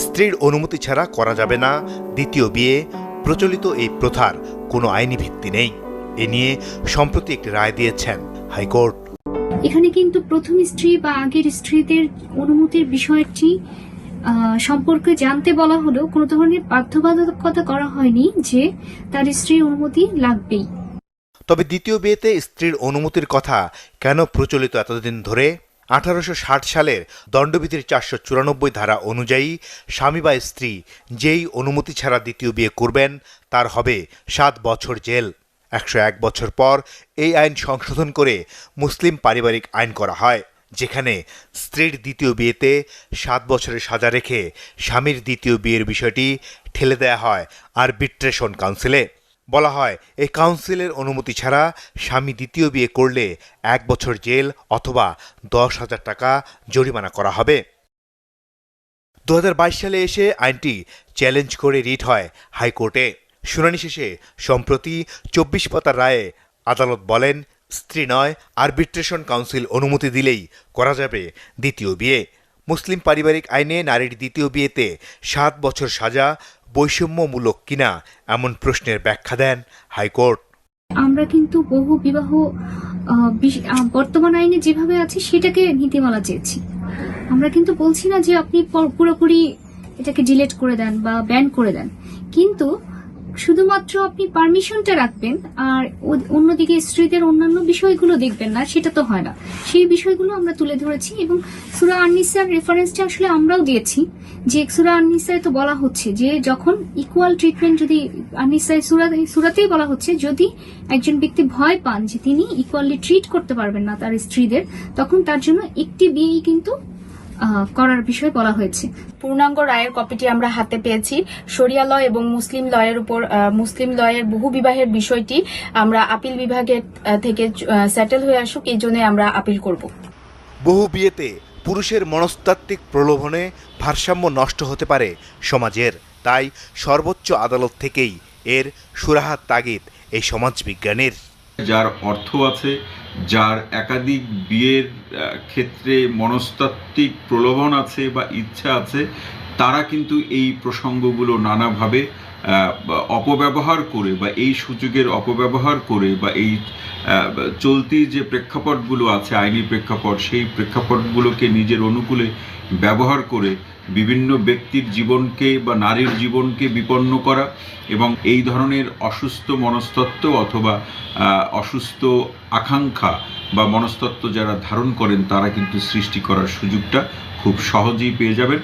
স্ত্রীর অনুমতি ছাড়া করা যাবে না দ্বিতীয় বিয়ে। প্রচলিত এই প্রথার কোনো আইনি ভিত্তি নেই। এ নিয়ে সম্প্রতি একটি রায় দিয়েছেন হাইকোর্ট। এখানে কিন্তু প্রথম স্ত্রী বা আগের স্ত্রীদের অনুমতির বিষয়টি সম্পর্কে জানতে বলা হলেও কোনো ধরনের বাধ্যবাধকতা করা হয়নি যে তার স্ত্রীর অনুমতি লাগবেই। তবে দ্বিতীয় বিয়েতে স্ত্রীর অনুমতির কথা কেন প্রচলিত এতদিন ধরে? 1860 সালের দণ্ডবিধির 494 ধারা অনুযায়ী স্বামী বা স্ত্রী যেই অনুমতি ছাড়া দ্বিতীয় বিয়ে করবেন তার হবে 7 বছর জেল। 101 বছর পর এই আইন সংশোধন করে মুসলিম পারিবারিক আইন করা হয়, যেখানে স্ত্রীর দ্বিতীয় বিয়েতে 7 বছরের সাজা রেখে স্বামীর দ্বিতীয় বিয়ের বিষয়টি ঠেলে দেয়া হয় আরবিট্রেশন কাউন্সিলে। বলা হয়, এই কাউন্সিলের অনুমতি ছাড়া স্বামী দ্বিতীয় বিয়ে করলে 1 বছর জেল অথবা 10,000 টাকা জরিমানা করা হবে। 2022 সালে এসে আইনটি চ্যালেঞ্জ করে রিট হয় হাইকোর্টে। শুনানি শেষে সম্প্রতি 24 পাতার রায়ে আদালত বলেন, স্ত্রী নয় আরবিট্রেশন কাউন্সিল অনুমতি দিলেই করা যাবে দ্বিতীয় বিয়ে। মুসলিম পারিবারিক আইনে নারীর দ্বিতীয় বিয়েতে 7 বছর সাজা বৈষম্যমূলক কিনা এমন প্রশ্নের ব্যাখ্যা দেন হাইকোর্ট। আমরা কিন্তু বহু বিবাহ বর্তমান আইনে যেভাবে আছে সেটাকে নীতিমালা চেয়েছি। আমরা কিন্তু বলছি না যে আপনি পুরোপুরি এটাকে ডিলিট করে দেন বা ব্যান করে দেন, কিন্তু শুধুমাত্র আপনি পারমিশনটা রাখবেন আর অন্যদিকে স্ত্রীদের অন্যান্য বিষয়গুলো দেখবেন না, সেটা তো হয় না। সেই বিষয়গুলো আমরা তুলে ধরেছি এবং সূরা আন-নিসার রেফারেন্সটা আসলে আমরাও দিয়েছি যে সূরা আন-নিসায় তো বলা হচ্ছে যে যখন ইকুয়াল ট্রিটমেন্ট, যদি আন-নিসায় সূরাতেই বলা হচ্ছে যদি একজন ব্যক্তি ভয় পান যে তিনি ইকুয়ালি ট্রিট করতে পারবেন না তার স্ত্রীদের, তখন তার জন্য একটি বিয়েই কিন্তু করার বিষয় বলা হয়েছে। পূর্ণাঙ্গ রায়ের কপিটি আমরা হাতে পেয়েছি। শরিয়া ল এবং মুসলিম লয়ের উপর মুসলিম লয়ের বহু বিবাহের বিষয়টি আমরা আপিল বিভাগের থেকে সেটেল হয়ে আসুক, এই জন্য আমরা আপিল করব। বহু বিয়েতে পুরুষের মনস্তাত্ত্বিক প্রলোভনে ভারসাম্য নষ্ট হতে পারে সমাজের, তাই সর্বোচ্চ আদালত থেকেই এর সুরাহার তাগিদ এই সমাজবিজ্ঞানীর। যার অর্থ আছে, যার একাধিক বিয়ের ক্ষেত্রে মনস্তাত্ত্বিক প্রলোভন আছে বা ইচ্ছা আছে, তারা কিন্তু এই প্রসঙ্গগুলো নানাভাবে অপব্যবহার করে বা এই সুযোগের অপব্যবহার করে বা এই চলতি যে প্রেক্ষাপটগুলো আছে আইনি প্রেক্ষাপট, সেই প্রেক্ষাপটগুলোকে নিজের অনুকূলে ব্যবহার করে বিভিন্ন ব্যক্তির জীবনকে বা নারীর জীবনকে বিপন্ন করা এবং এই ধরনের অসুস্থ মনস্তত্ত্ব অথবা অসুস্থ আকাঙ্ক্ষা বা মনস্তত্ত্ব যারা ধারণ করেন তারা কিন্তু সৃষ্টি করার সুযোগটা খুব সহজেই পেয়ে যাবেন।